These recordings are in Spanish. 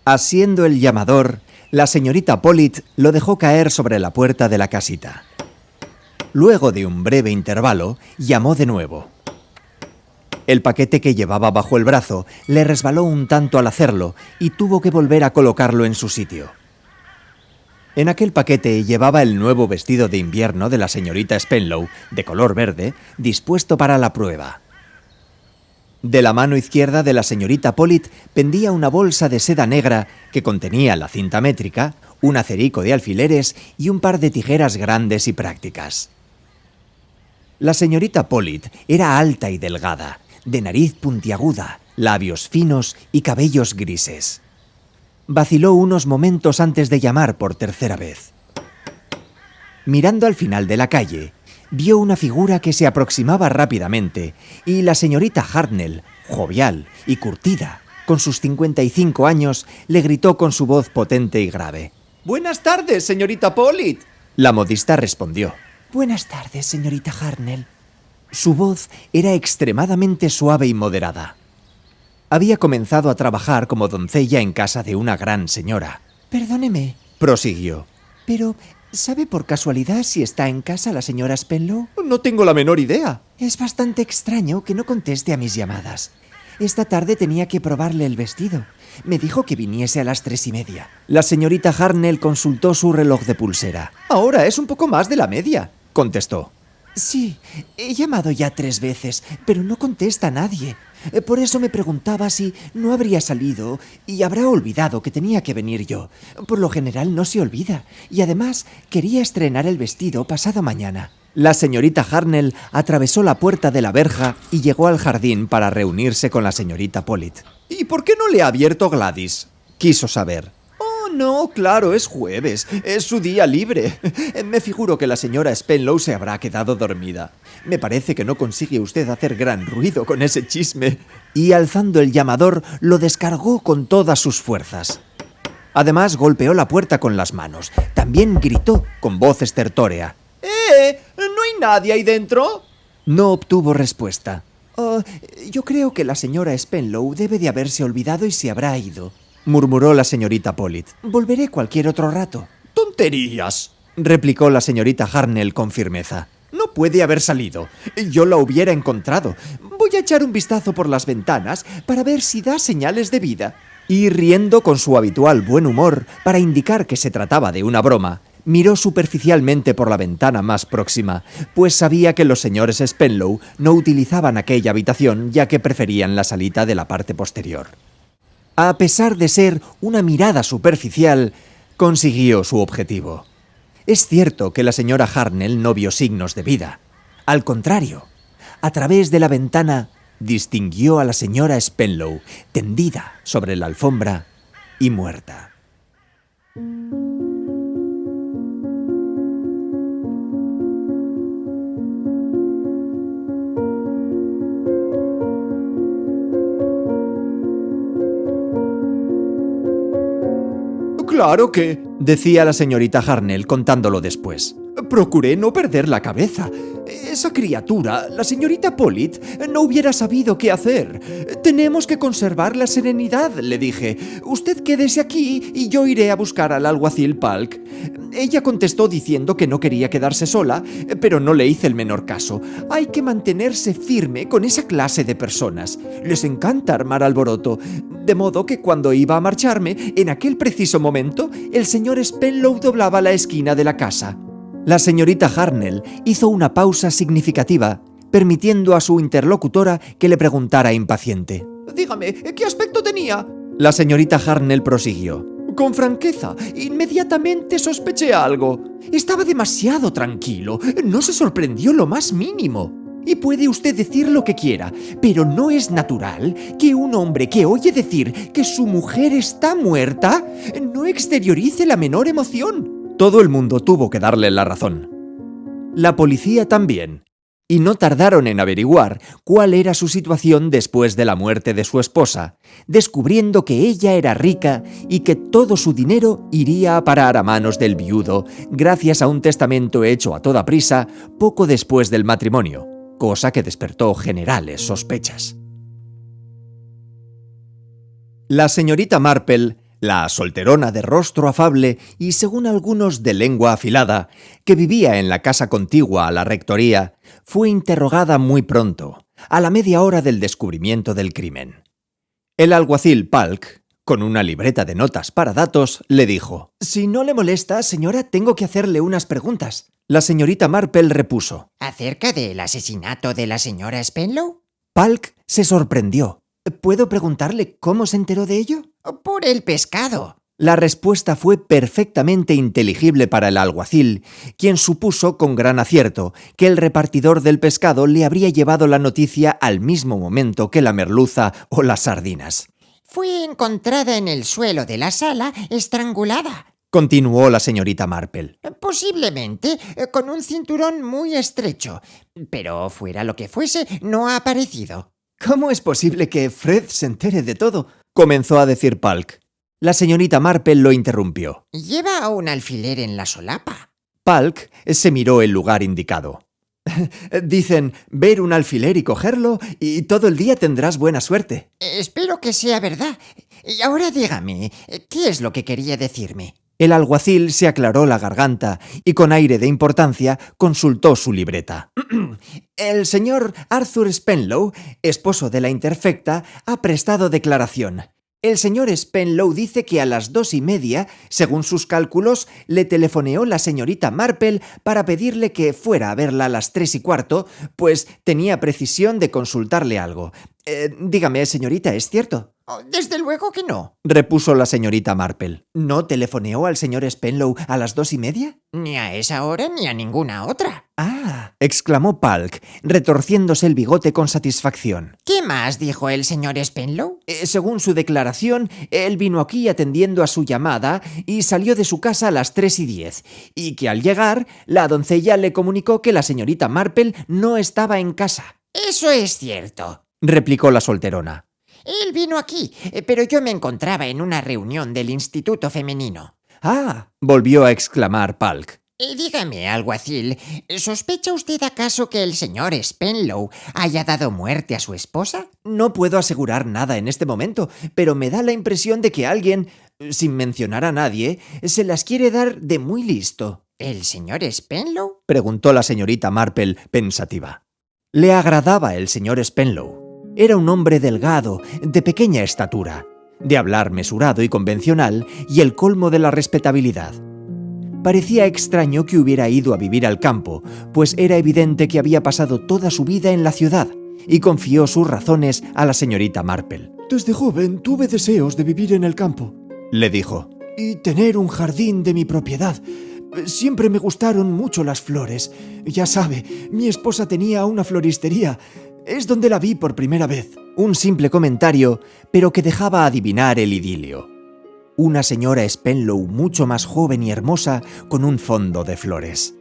Asiendo el llamador, la señorita Pollitt lo dejó caer sobre la puerta de la casita. Luego de un breve intervalo, llamó de nuevo. El paquete que llevaba bajo el brazo le resbaló un tanto al hacerlo y tuvo que volver a colocarlo en su sitio. En aquel paquete llevaba el nuevo vestido de invierno de la señorita Spenlow, de color verde, dispuesto para la prueba. De la mano izquierda de la señorita Pollitt pendía una bolsa de seda negra que contenía la cinta métrica, un acerico de alfileres y un par de tijeras grandes y prácticas. La señorita Pollitt era alta y delgada, de nariz puntiaguda, labios finos y cabellos grises. Vaciló unos momentos antes de llamar por tercera vez. Mirando al final de la calle, vio una figura que se aproximaba rápidamente y la señorita Hartnell, jovial y curtida, con sus 55 años, le gritó con su voz potente y grave. «¡Buenas tardes, señorita Pollitt!». La modista respondió. «Buenas tardes, señorita Hartnell». Su voz era extremadamente suave y moderada. Había comenzado a trabajar como doncella en casa de una gran señora. «Perdóneme», prosiguió, «pero ¿sabe por casualidad si está en casa la señora Spenlow?» «No tengo la menor idea». «Es bastante extraño que no conteste a mis llamadas. Esta tarde tenía que probarle el vestido. Me dijo que viniese a las 3:30. La señorita Hartnell consultó su reloj de pulsera. «Ahora es un poco más de la media», contestó. «Sí, he llamado ya 3 veces, pero no contesta nadie. Por eso me preguntaba si no habría salido y habrá olvidado que tenía que venir yo. Por lo general no se olvida, y además quería estrenar el vestido pasado mañana». La señorita Hartnell atravesó la puerta de la verja y llegó al jardín para reunirse con la señorita Pollitt. «¿Y por qué no le ha abierto Gladys?», quiso saber. «Oh, no, claro, es jueves, es su día libre. Me figuro que la señora Spenlow se habrá quedado dormida. Me parece que no consigue usted hacer gran ruido con ese chisme». Y alzando el llamador, lo descargó con todas sus fuerzas. Además, golpeó la puerta con las manos. También gritó con voz estertórea. ¿No hay nadie ahí dentro?». No obtuvo respuesta. «Yo creo que la señora Spenlow debe de haberse olvidado y se habrá ido», murmuró la señorita Pollitt. «Volveré cualquier otro rato». «¡Tonterías!», replicó la señorita Hartnell con firmeza. «No puede haber salido. Yo la hubiera encontrado. Voy a echar un vistazo por las ventanas para ver si da señales de vida». Y riendo con su habitual buen humor para indicar que se trataba de una broma, miró superficialmente por la ventana más próxima, pues sabía que los señores Spenlow no utilizaban aquella habitación ya que preferían la salita de la parte posterior. A pesar de ser una mirada superficial, consiguió su objetivo. Es cierto que la señora Hartnell no vio signos de vida. Al contrario, a través de la ventana distinguió a la señora Spenlow tendida sobre la alfombra y muerta. «Claro que», decía la señorita Hartnell contándolo después, «procuré no perder la cabeza. Esa criatura, la señorita Pollitt, no hubiera sabido qué hacer. Tenemos que conservar la serenidad», le dije. «Usted quédese aquí y yo iré a buscar al alguacil Palk». Ella contestó diciendo que no quería quedarse sola, pero no le hice el menor caso. Hay que mantenerse firme con esa clase de personas. Les encanta armar alboroto. De modo que cuando iba a marcharme, en aquel preciso momento, el señor Spenlow doblaba la esquina de la casa. La señorita Hartnell hizo una pausa significativa, permitiendo a su interlocutora que le preguntara impaciente. «Dígame, ¿qué aspecto tenía?». La señorita Hartnell prosiguió. «Con franqueza, inmediatamente sospeché algo. Estaba demasiado tranquilo, no se sorprendió lo más mínimo. Y puede usted decir lo que quiera, pero ¿no es natural que un hombre que oye decir que su mujer está muerta no exteriorice la menor emoción?». Todo el mundo tuvo que darle la razón. La policía también. Y no tardaron en averiguar cuál era su situación después de la muerte de su esposa, descubriendo que ella era rica y que todo su dinero iría a parar a manos del viudo gracias a un testamento hecho a toda prisa poco después del matrimonio, cosa que despertó generales sospechas. La señorita Marple, la solterona de rostro afable y, según algunos, de lengua afilada, que vivía en la casa contigua a la rectoría, fue interrogada muy pronto, a la media hora del descubrimiento del crimen. El alguacil Palk, con una libreta de notas para datos, le dijo: «Si no le molesta, señora, tengo que hacerle unas preguntas». La señorita Marple repuso: ¿Acerca del asesinato de la señora Spenlow? Palk se sorprendió. ¿Puedo preguntarle cómo se enteró de ello? Por el pescado. La respuesta fue perfectamente inteligible para el alguacil, quien supuso con gran acierto que el repartidor del pescado le habría llevado la noticia al mismo momento que la merluza o las sardinas. Fue encontrada en el suelo de la sala, estrangulada. Continuó la señorita Marple. Posiblemente con un cinturón muy estrecho, pero fuera lo que fuese, no ha aparecido. ¿Cómo es posible que Fred se entere de todo?, comenzó a decir Palk. La señorita Marple lo interrumpió. ¿Lleva un alfiler en la solapa? Palk se miró el lugar indicado. Dicen, ver un alfiler y cogerlo, y todo el día tendrás buena suerte. Espero que sea verdad. Y ahora dígame, ¿qué es lo que quería decirme? El alguacil se aclaró la garganta y, con aire de importancia, consultó su libreta. El señor Arthur Spenlow, esposo de la interfecta, ha prestado declaración. El señor Spenlow dice que a las 2:30, según sus cálculos, le telefoneó la señorita Marple para pedirle que fuera a verla a las 3:15, pues tenía precisión de consultarle algo. Dígame, señorita, ¿es cierto? Desde luego que no, repuso la señorita Marple. ¿No telefoneó al señor Spenlow a las 2:30? Ni a esa hora ni a ninguna otra. ¡Ah!, exclamó Palk, retorciéndose el bigote con satisfacción. ¿Qué más dijo el señor Spenlow? Según su declaración, él vino aquí atendiendo a su llamada y salió de su casa a las 3:10, y que al llegar, la doncella le comunicó que la señorita Marple no estaba en casa. Eso es cierto, replicó la solterona. Él vino aquí, pero yo me encontraba en una reunión del Instituto Femenino. ¡Ah!, volvió a exclamar Palk. Dígame, alguacil, ¿sospecha usted acaso que el señor Spenlow haya dado muerte a su esposa? No puedo asegurar nada en este momento, pero me da la impresión de que alguien, sin mencionar a nadie, se las quiere dar de muy listo. ¿El señor Spenlow?, preguntó la señorita Marple, pensativa. Le agradaba el señor Spenlow. Era un hombre delgado, de pequeña estatura, de hablar mesurado y convencional, y el colmo de la respetabilidad. Parecía extraño que hubiera ido a vivir al campo, pues era evidente que había pasado toda su vida en la ciudad, y confió sus razones a la señorita Marple. «Desde joven tuve deseos de vivir en el campo», le dijo, «y tener un jardín de mi propiedad. Siempre me gustaron mucho las flores. Ya sabe, mi esposa tenía una floristería. Es donde la vi por primera vez». Un simple comentario, pero que dejaba adivinar el idilio. Una señora Spenlow mucho más joven y hermosa, con un fondo de flores.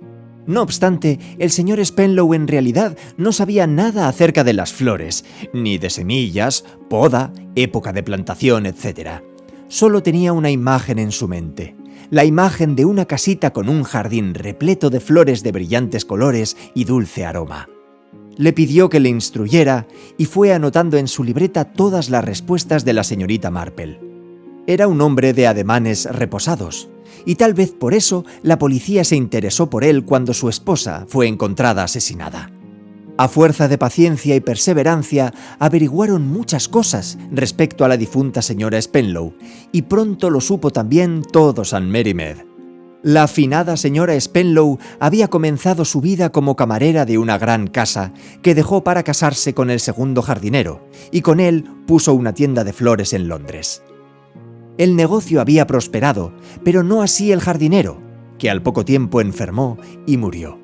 No obstante, el señor Spenlow en realidad no sabía nada acerca de las flores, ni de semillas, poda, época de plantación, etc. Solo tenía una imagen en su mente. La imagen de una casita con un jardín repleto de flores de brillantes colores y dulce aroma. Le pidió que le instruyera y fue anotando en su libreta todas las respuestas de la señorita Marple. Era un hombre de ademanes reposados, y tal vez por eso la policía se interesó por él cuando su esposa fue encontrada asesinada. A fuerza de paciencia y perseverancia, averiguaron muchas cosas respecto a la difunta señora Spenlow, y pronto lo supo también todo St. Merrymead. La afinada señora Spenlow había comenzado su vida como camarera de una gran casa que dejó para casarse con el segundo jardinero, y con él puso una tienda de flores en Londres. El negocio había prosperado, pero no así el jardinero, que al poco tiempo enfermó y murió.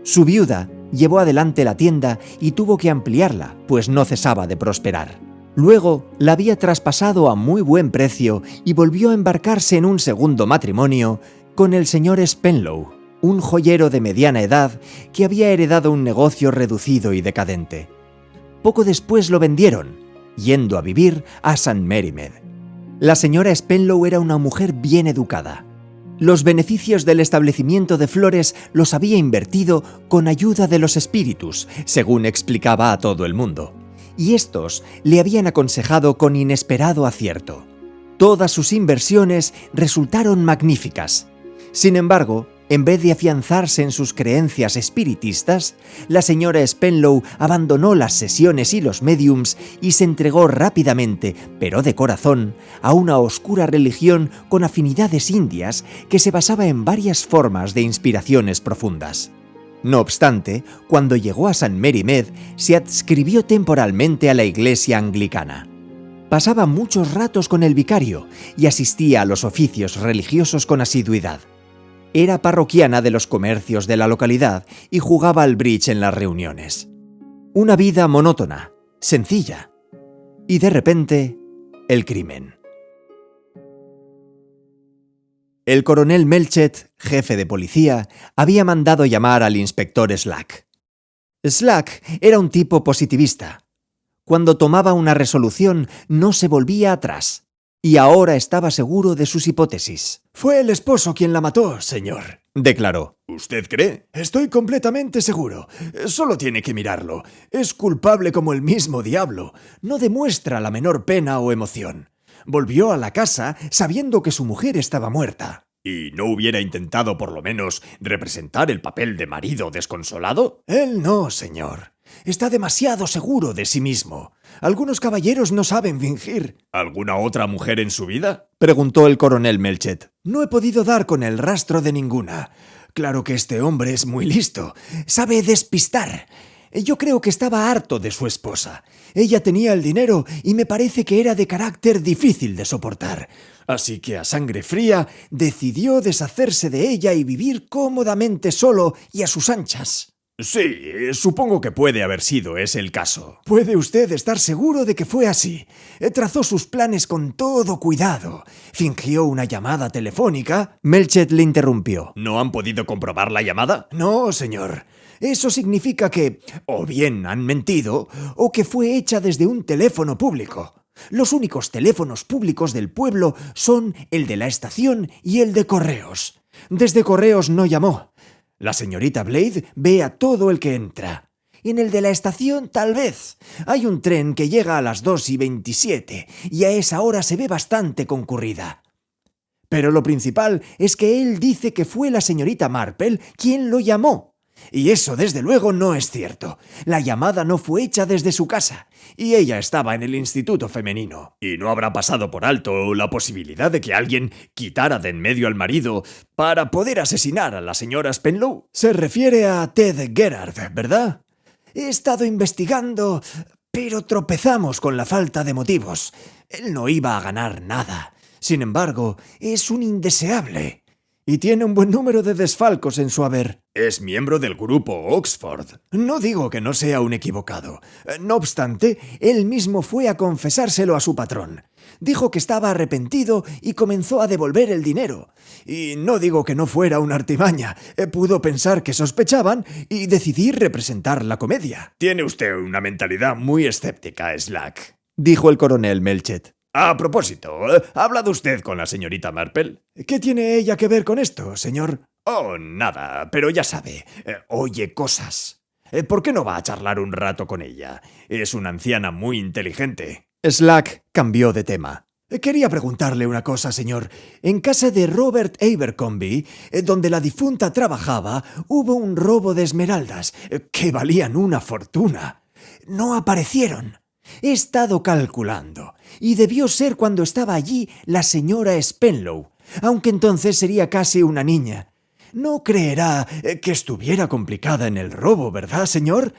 Su viuda llevó adelante la tienda y tuvo que ampliarla, pues no cesaba de prosperar. Luego la había traspasado a muy buen precio y volvió a embarcarse en un segundo matrimonio con el señor Spenlow, un joyero de mediana edad que había heredado un negocio reducido y decadente. Poco después lo vendieron, yendo a vivir a St. Mary-Mead. La señora Spenlow era una mujer bien educada. Los beneficios del establecimiento de flores los había invertido con ayuda de los espíritus, según explicaba a todo el mundo, y estos le habían aconsejado con inesperado acierto. Todas sus inversiones resultaron magníficas. Sin embargo, en vez de afianzarse en sus creencias espiritistas, la señora Spenlow abandonó las sesiones y los médiums y se entregó rápidamente, pero de corazón, a una oscura religión con afinidades indias que se basaba en varias formas de inspiraciones profundas. No obstante, cuando llegó a St. Mary-Mead, se adscribió temporalmente a la iglesia anglicana. Pasaba muchos ratos con el vicario y asistía a los oficios religiosos con asiduidad. Era parroquiana de los comercios de la localidad y jugaba al bridge en las reuniones. Una vida monótona, sencilla. Y de repente, el crimen. El coronel Melchett, jefe de policía, había mandado llamar al inspector Slack. Slack era un tipo positivista. Cuando tomaba una resolución, no se volvía atrás. Y ahora estaba seguro de sus hipótesis. «Fue el esposo quien la mató, señor», declaró. «¿Usted cree? Estoy completamente seguro. Solo tiene que mirarlo. Es culpable como el mismo diablo. No demuestra la menor pena o emoción. Volvió a la casa sabiendo que su mujer estaba muerta». ¿Y no hubiera intentado por lo menos representar el papel de marido desconsolado? Él no, señor. Está demasiado seguro de sí mismo. Algunos caballeros no saben fingir. ¿Alguna otra mujer en su vida?, preguntó el coronel Melchett. No he podido dar con el rastro de ninguna. Claro que este hombre es muy listo. Sabe despistar. Yo creo que estaba harto de su esposa. Ella tenía el dinero y me parece que era de carácter difícil de soportar. Así que a sangre fría decidió deshacerse de ella y vivir cómodamente solo y a sus anchas. Sí, supongo que puede haber sido ese el caso. Puede usted estar seguro de que fue así. Trazó sus planes con todo cuidado. Fingió una llamada telefónica. Melchett le interrumpió. ¿No han podido comprobar la llamada? No, señor. Eso significa que o bien han mentido o que fue hecha desde un teléfono público. Los únicos teléfonos públicos del pueblo son el de la estación y el de correos. Desde correos no llamó. La señorita Blade ve a todo el que entra. En el de la estación, tal vez. Hay un tren que llega a las 2:27 y a esa hora se ve bastante concurrida. Pero lo principal es que él dice que fue la señorita Marple quien lo llamó. Y eso, desde luego, no es cierto. La llamada no fue hecha desde su casa, y ella estaba en el instituto femenino. ¿Y no habrá pasado por alto la posibilidad de que alguien quitara de en medio al marido para poder asesinar a la señora Spenlow? Se refiere a Ted Gerard, ¿verdad? He estado investigando, pero tropezamos con la falta de motivos. Él no iba a ganar nada. Sin embargo, es un indeseable. Y tiene un buen número de desfalcos en su haber. Es miembro del grupo Oxford. No digo que no sea un equivocado. No obstante, él mismo fue a confesárselo a su patrón. Dijo que estaba arrepentido y comenzó a devolver el dinero. Y no digo que no fuera una artimaña. Pudo pensar que sospechaban y decidí representar la comedia. Tiene usted una mentalidad muy escéptica, Slack, dijo el coronel Melchett. A propósito, ¿ha hablado usted con la señorita Marple? ¿Qué tiene ella que ver con esto, señor? Oh, nada, pero ya sabe, oye cosas. ¿Por qué no va a charlar un rato con ella? Es una anciana muy inteligente. Slack cambió de tema. Quería preguntarle una cosa, señor. En casa de Robert Abercrombie, donde la difunta trabajaba, hubo un robo de esmeraldas, que valían una fortuna. No aparecieron. He estado calculando, y debió ser cuando estaba allí la señora Spenlow, aunque entonces sería casi una niña. No creerá que estuviera complicada en el robo, ¿verdad, señor?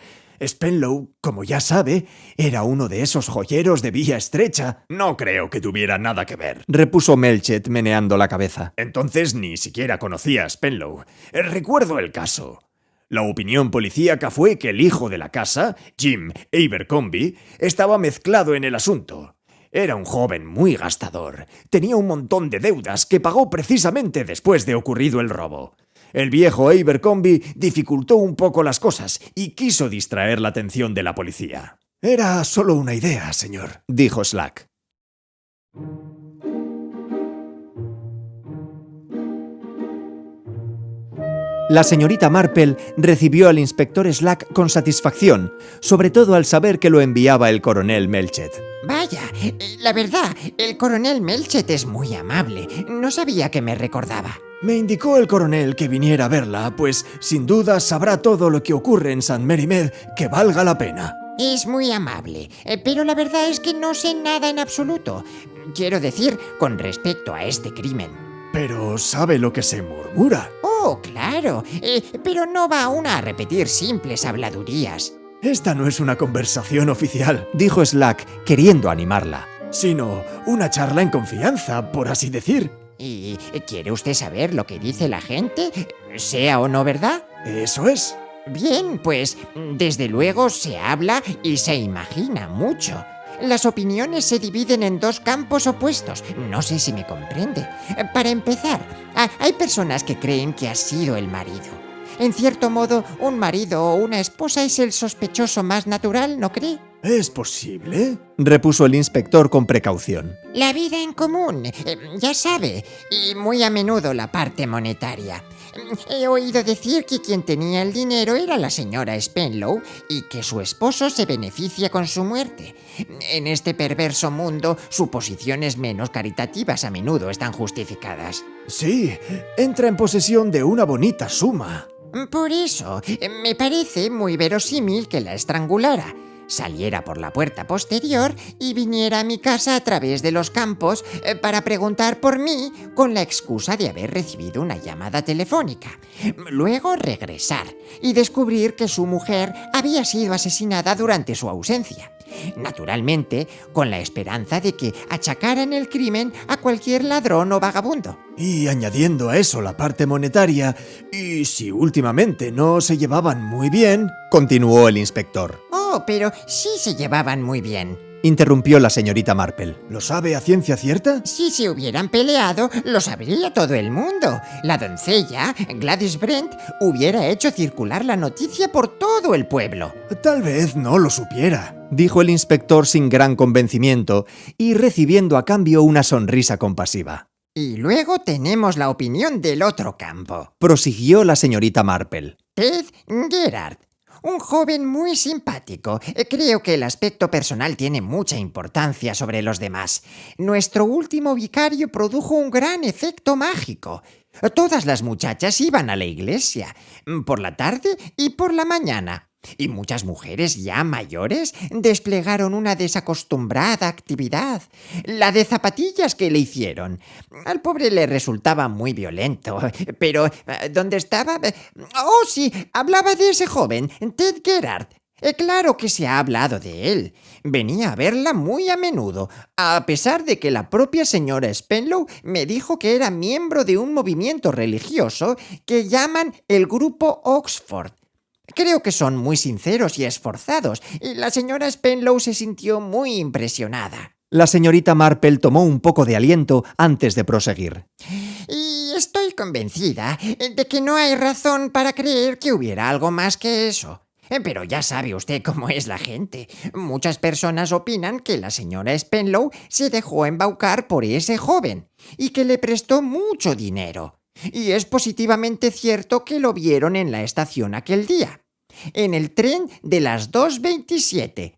Spenlow, como ya sabe, era uno de esos joyeros de vía estrecha. No creo que tuviera nada que ver, repuso Melchett meneando la cabeza. Entonces ni siquiera conocía a Spenlow. Recuerdo el caso. La opinión policíaca fue que el hijo de la casa, Jim Abercrombie, estaba mezclado en el asunto. Era un joven muy gastador. Tenía un montón de deudas que pagó precisamente después de ocurrido el robo. El viejo Abercrombie dificultó un poco las cosas y quiso distraer la atención de la policía. Era solo una idea, señor, dijo Slack. La señorita Marple recibió al inspector Slack con satisfacción, sobre todo al saber que lo enviaba el coronel Melchett. Vaya, la verdad, el coronel Melchett es muy amable. No sabía que me recordaba. Me indicó el coronel que viniera a verla, pues sin duda sabrá todo lo que ocurre en St. Mary Mead que valga la pena. Es muy amable, pero la verdad es que no sé nada en absoluto. Quiero decir, con respecto a este crimen. Pero ¿sabe lo que se murmura? Oh, claro, pero no va aún a repetir simples habladurías. Esta no es una conversación oficial, dijo Slack, queriendo animarla. sino una charla en confianza, por así decir. ¿Y quiere usted saber lo que dice la gente, sea o no verdad? Eso es. Bien, pues desde luego se habla y se imagina mucho. Las opiniones se dividen en dos campos opuestos. No sé si me comprende. Para empezar, hay personas que creen que ha sido el marido. En cierto modo, un marido o una esposa es el sospechoso más natural, ¿no cree? ¿Es posible? Repuso el inspector con precaución. La vida en común, ya sabe, y muy a menudo la parte monetaria. He oído decir que quien tenía el dinero era la señora Spenlow y que su esposo se beneficia con su muerte. En este perverso mundo, suposiciones menos caritativas a menudo están justificadas. Sí, entra en posesión de una bonita suma. Por eso, me parece muy verosímil que la estrangulara, saliera por la puerta posterior y viniera a mi casa a través de los campos para preguntar por mí con la excusa de haber recibido una llamada telefónica. Luego regresar y descubrir que su mujer había sido asesinada durante su ausencia. Naturalmente, con la esperanza de que achacaran el crimen a cualquier ladrón o vagabundo. Y añadiendo a eso la parte monetaria, y si últimamente no se llevaban muy bien, continuó el inspector. Oh, pero sí se llevaban muy bien. Interrumpió la señorita Marple. ¿Lo sabe a ciencia cierta? Si se hubieran peleado, lo sabría todo el mundo. La doncella, Gladys Brent, hubiera hecho circular la noticia por todo el pueblo. Tal vez no lo supiera, dijo el inspector sin gran convencimiento y recibiendo a cambio una sonrisa compasiva. Y luego tenemos la opinión del otro campo, prosiguió la señorita Marple. Ted Gerard. Un joven muy simpático. Creo que el aspecto personal tiene mucha importancia sobre los demás. Nuestro último vicario produjo un gran efecto mágico. Todas las muchachas iban a la iglesia, por la tarde y por la mañana. Y muchas mujeres ya mayores desplegaron una desacostumbrada actividad, la de zapatillas que le hicieron. Al pobre le resultaba muy violento, pero ¿dónde estaba? Oh, sí, hablaba de ese joven, Ted Gerard. Claro que se ha hablado de él. Venía a verla muy a menudo, a pesar de que la propia señora Spenlow me dijo que era miembro de un movimiento religioso que llaman el Grupo Oxford. Creo que son muy sinceros y esforzados, y la señora Spenlow se sintió muy impresionada. La señorita Marple tomó un poco de aliento antes de proseguir. Y estoy convencida de que no hay razón para creer que hubiera algo más que eso. Pero ya sabe usted cómo es la gente. Muchas personas opinan que la señora Spenlow se dejó embaucar por ese joven y que le prestó mucho dinero. Y es positivamente cierto que lo vieron en la estación aquel día, en el tren de las 2:27.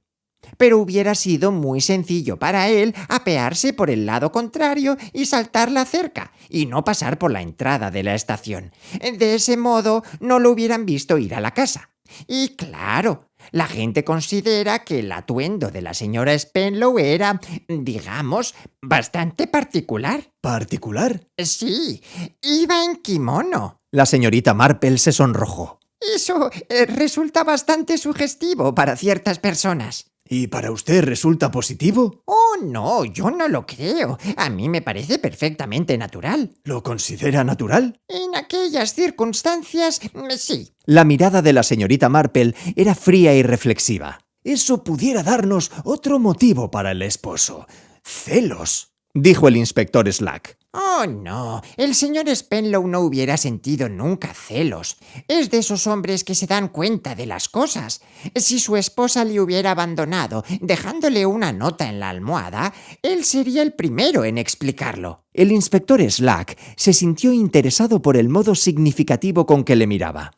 Pero hubiera sido muy sencillo para él apearse por el lado contrario y saltar la cerca, y no pasar por la entrada de la estación. De ese modo no lo hubieran visto ir a la casa. Y claro, la gente considera que el atuendo de la señora Spenlow era, digamos, bastante particular. ¿Particular? Sí, iba en kimono. La señorita Marple se sonrojó. Eso resulta bastante sugestivo para ciertas personas. ¿Y para usted resulta positivo? Oh, no, yo no lo creo. A mí me parece perfectamente natural. ¿Lo considera natural? En aquellas circunstancias, sí. La mirada de la señorita Marple era fría y reflexiva. Eso pudiera darnos otro motivo para el esposo. Celos, dijo el inspector Slack. Oh, no, el señor Spenlow no hubiera sentido nunca celos. Es de esos hombres que se dan cuenta de las cosas. Si su esposa le hubiera abandonado, dejándole una nota en la almohada, él sería el primero en explicarlo. El inspector Slack se sintió interesado por el modo significativo con que le miraba.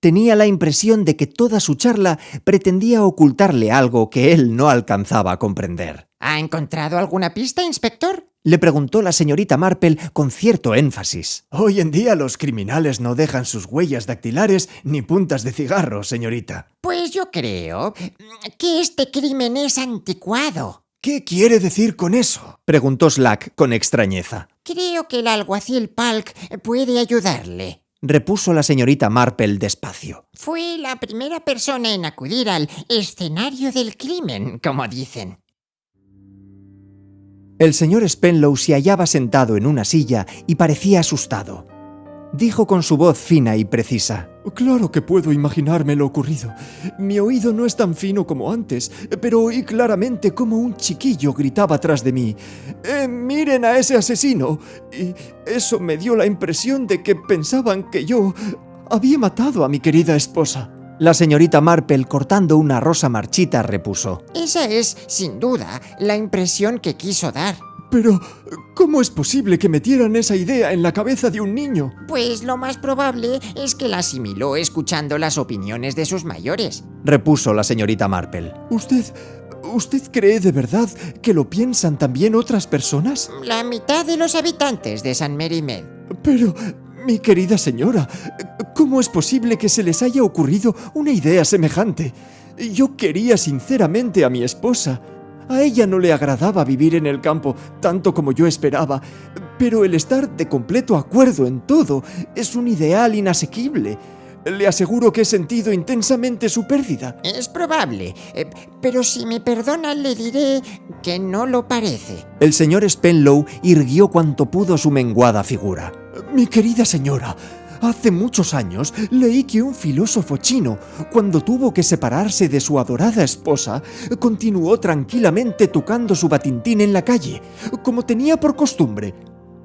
Tenía la impresión de que toda su charla pretendía ocultarle algo que él no alcanzaba a comprender. ¿Ha encontrado alguna pista, inspector? Le preguntó la señorita Marple con cierto énfasis. Hoy en día los criminales no dejan sus huellas dactilares ni puntas de cigarro, señorita. Pues yo creo que este crimen es anticuado. ¿Qué quiere decir con eso? Preguntó Slack con extrañeza. Creo que el alguacil Palk puede ayudarle. Repuso la señorita Marple despacio. Fue la primera persona en acudir al escenario del crimen, como dicen. El señor Spenlow se hallaba sentado en una silla y parecía asustado. Dijo con su voz fina y precisa. Claro que puedo imaginarme lo ocurrido. Mi oído no es tan fino como antes, pero oí claramente cómo un chiquillo gritaba tras de mí. ¡Miren a ese asesino! Y eso me dio la impresión de que pensaban que yo había matado a mi querida esposa. La señorita Marple, cortando una rosa marchita, repuso. Esa es, sin duda, la impresión que quiso dar. Pero, ¿cómo es posible que metieran esa idea en la cabeza de un niño? Pues lo más probable es que la asimiló escuchando las opiniones de sus mayores. Repuso la señorita Marple. ¿Usted cree de verdad que lo piensan también otras personas? La mitad de los habitantes de St. Mary Mead. Pero, mi querida señora, ¿cómo es posible que se les haya ocurrido una idea semejante? Yo quería sinceramente a mi esposa. A ella no le agradaba vivir en el campo tanto como yo esperaba, pero el estar de completo acuerdo en todo es un ideal inasequible. Le aseguro que he sentido intensamente su pérdida. Es probable, pero si me perdona le diré que no lo parece. El señor Spenlow irguió cuanto pudo su menguada figura. Mi querida señora, hace muchos años leí que un filósofo chino, cuando tuvo que separarse de su adorada esposa, continuó tranquilamente tocando su batintín en la calle, como tenía por costumbre.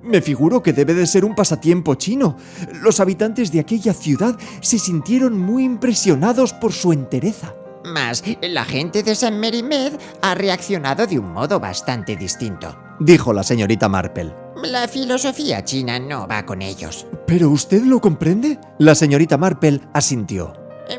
Me figuro que debe de ser un pasatiempo chino. Los habitantes de aquella ciudad se sintieron muy impresionados por su entereza. Mas la gente de St. Mary Mead ha reaccionado de un modo bastante distinto. Dijo la señorita Marple. La filosofía china no va con ellos. ¿Pero usted lo comprende? La señorita Marple asintió.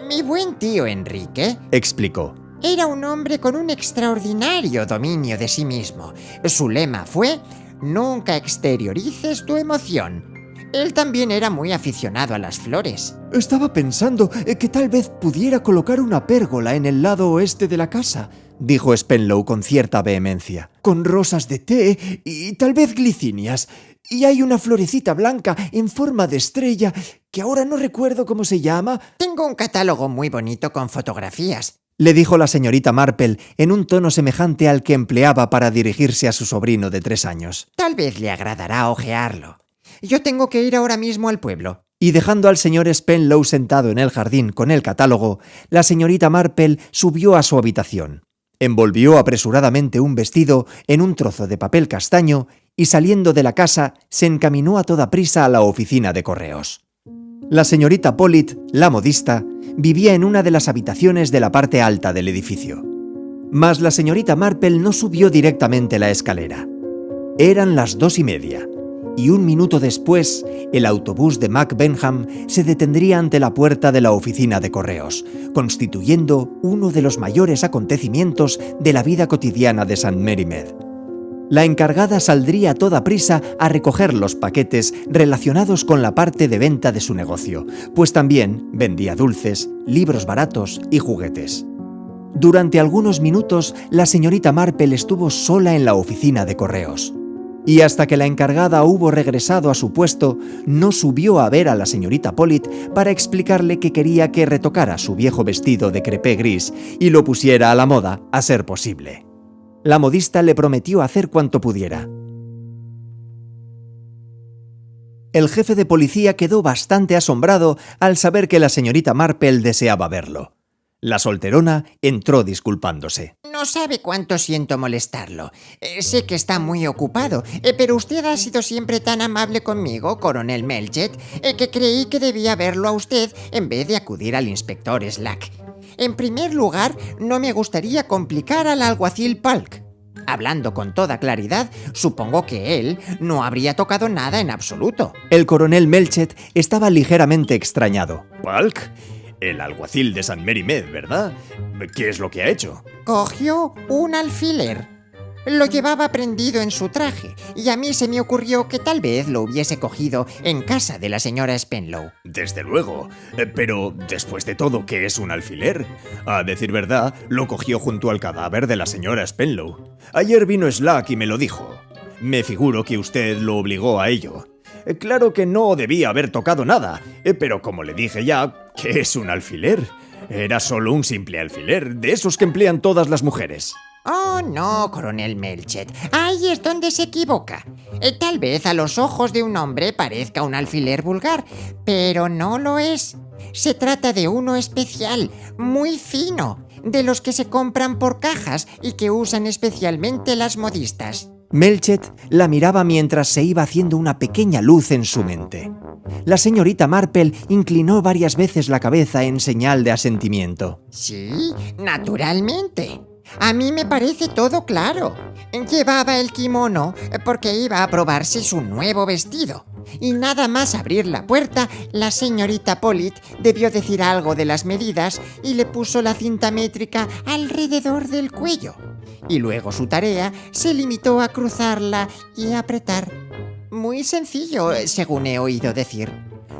Mi buen tío Enrique Explicó. era un hombre con un extraordinario dominio de sí mismo. Su lema fue: nunca exteriorices tu emoción. Él también era muy aficionado a las flores. Estaba pensando que tal vez pudiera colocar una pérgola en el lado oeste de la casa, dijo Spenlow con cierta vehemencia. Con rosas de té y tal vez glicinias. Y hay una florecita blanca en forma de estrella que ahora no recuerdo cómo se llama. Tengo un catálogo muy bonito con fotografías, le dijo la señorita Marple en un tono semejante al que empleaba para dirigirse a su sobrino de 3 años. Tal vez le agradará hojearlo. Yo tengo que ir ahora mismo al pueblo. Y dejando al señor Spenlow sentado en el jardín con el catálogo, la señorita Marple subió a su habitación. Envolvió apresuradamente un vestido en un trozo de papel castaño y saliendo de la casa se encaminó a toda prisa a la oficina de correos. La señorita Pollitt, la modista, vivía en una de las habitaciones de la parte alta del edificio. Mas la señorita Marple no subió directamente la escalera. Eran las 2:30. Y 1 minuto después, el autobús de Mac Benham se detendría ante la puerta de la oficina de correos, constituyendo uno de los mayores acontecimientos de la vida cotidiana de St. Mary Mead. La encargada saldría a toda prisa a recoger los paquetes relacionados con la parte de venta de su negocio, pues también vendía dulces, libros baratos y juguetes. Durante algunos minutos, la señorita Marple estuvo sola en la oficina de correos. Y hasta que la encargada hubo regresado a su puesto, no subió a ver a la señorita Pollitt para explicarle que quería que retocara su viejo vestido de crepé gris y lo pusiera a la moda, a ser posible. La modista le prometió hacer cuanto pudiera. El jefe de policía quedó bastante asombrado al saber que la señorita Marple deseaba verlo. La solterona entró disculpándose. No sabe cuánto siento molestarlo. Sé que está muy ocupado, pero usted ha sido siempre tan amable conmigo, coronel Melchett, que creí que debía verlo a usted en vez de acudir al inspector Slack. En primer lugar, no me gustaría complicar al alguacil Polk. Hablando con toda claridad, supongo que él no habría tocado nada en absoluto. El coronel Melchett estaba ligeramente extrañado. ¿Palk? El alguacil de San Mary Med, ¿verdad? ¿Qué es lo que ha hecho? Cogió un alfiler. Lo llevaba prendido en su traje, y a mí se me ocurrió que tal vez lo hubiese cogido en casa de la señora Spenlow. Desde luego, pero después de todo, ¿qué es un alfiler? A decir verdad, lo cogió junto al cadáver de la señora Spenlow. Ayer vino Slack y me lo dijo. Me figuro que usted lo obligó a ello. Claro que no debía haber tocado nada, pero como le dije ya, ¿qué es un alfiler? Era solo un simple alfiler, de esos que emplean todas las mujeres. Oh, no, coronel Melchett. Ahí es donde se equivoca. Tal vez a los ojos de un hombre parezca un alfiler vulgar, pero no lo es. Se trata de uno especial, muy fino, de los que se compran por cajas y que usan especialmente las modistas. Melchett la miraba mientras se iba haciendo una pequeña luz en su mente. La señorita Marple inclinó varias veces la cabeza en señal de asentimiento. Sí, naturalmente. A mí me parece todo claro. Llevaba el kimono porque iba a probarse su nuevo vestido. Y nada más abrir la puerta, la señorita Pollitt debió decir algo de las medidas y le puso la cinta métrica alrededor del cuello. Y luego su tarea se limitó a cruzarla y apretar. Muy sencillo, según he oído decir.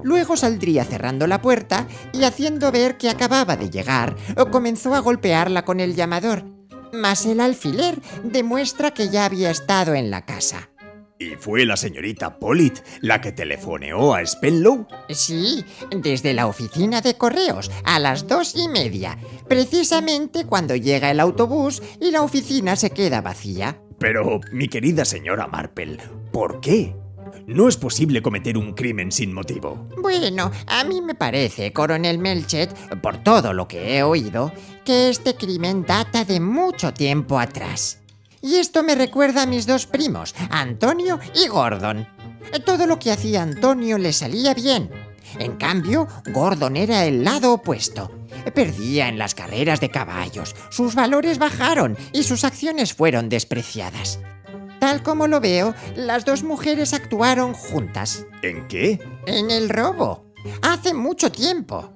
Luego saldría cerrando la puerta y haciendo ver que acababa de llegar, comenzó a golpearla con el llamador. Mas el alfiler demuestra que ya había estado en la casa. ¿Y fue la señorita Pollitt la que telefoneó a Spenlow? Sí, desde la oficina de correos a las 2:30, precisamente cuando llega el autobús y la oficina se queda vacía. Pero, mi querida señora Marple, ¿por qué? No es posible cometer un crimen sin motivo. Bueno, a mí me parece, coronel Melchett, por todo lo que he oído, que este crimen data de mucho tiempo atrás. Y esto me recuerda a mis dos primos, Antonio y Gordon. Todo lo que hacía Antonio le salía bien. En cambio, Gordon era el lado opuesto. Perdía en las carreras de caballos, sus valores bajaron y sus acciones fueron despreciadas. Tal como lo veo, las dos mujeres actuaron juntas. ¿En qué? En el robo. Hace mucho tiempo.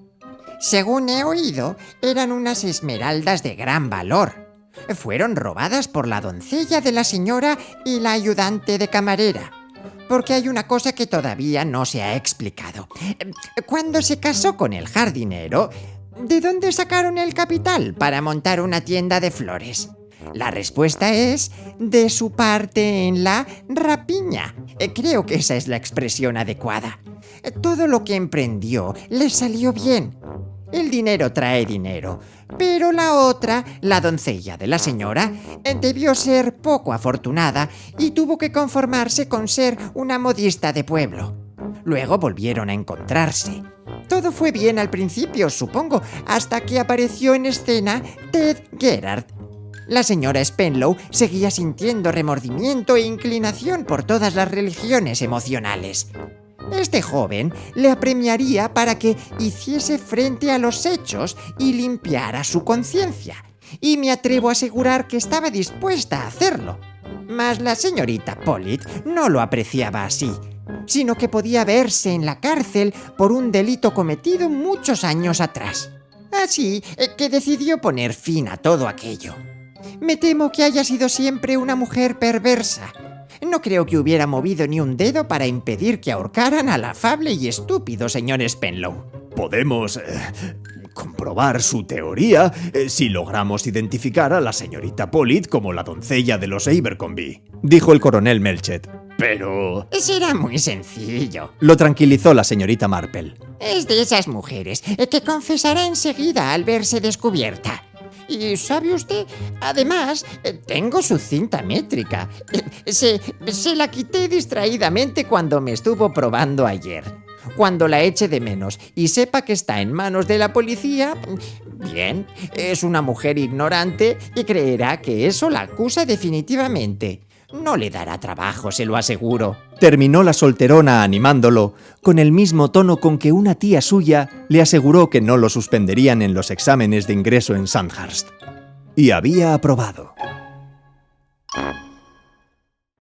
Según he oído, eran unas esmeraldas de gran valor. Fueron robadas por la doncella de la señora y la ayudante de camarera. Porque hay una cosa que todavía no se ha explicado. Cuando se casó con el jardinero, ¿de dónde sacaron el capital para montar una tienda de flores? La respuesta es de su parte en la rapiña. Creo que esa es la expresión adecuada. Todo lo que emprendió le salió bien. El dinero trae dinero, pero la otra, la doncella de la señora, debió ser poco afortunada y tuvo que conformarse con ser una modista de pueblo. Luego volvieron a encontrarse. Todo fue bien al principio, supongo, hasta que apareció en escena Ted Gerard. La señora Spenlow seguía sintiendo remordimiento e inclinación por todas las religiones emocionales. Este joven le apremiaría para que hiciese frente a los hechos y limpiara su conciencia. Y me atrevo a asegurar que estaba dispuesta a hacerlo. Mas la señorita Pollitt no lo apreciaba así, sino que podía verse en la cárcel por un delito cometido muchos años atrás. Así que decidió poner fin a todo aquello. Me temo que haya sido siempre una mujer perversa. No creo que hubiera movido ni un dedo para impedir que ahorcaran al afable y estúpido señor Spenlow. Podemos comprobar su teoría si logramos identificar a la señorita Pollitt como la doncella de los Abercrombie, dijo el coronel Melchett. Pero... será muy sencillo. Lo tranquilizó la señorita Marple. Es de esas mujeres que confesará enseguida al verse descubierta. Y ¿sabe usted? Además, tengo su cinta métrica. Se la quité distraídamente cuando me estuvo probando ayer. Cuando la eche de menos y sepa que está en manos de la policía, bien, es una mujer ignorante y creerá que eso la acusa definitivamente. No le dará trabajo, se lo aseguro. Terminó la solterona animándolo, con el mismo tono con que una tía suya le aseguró que no lo suspenderían en los exámenes de ingreso en Sandhurst. Y había aprobado.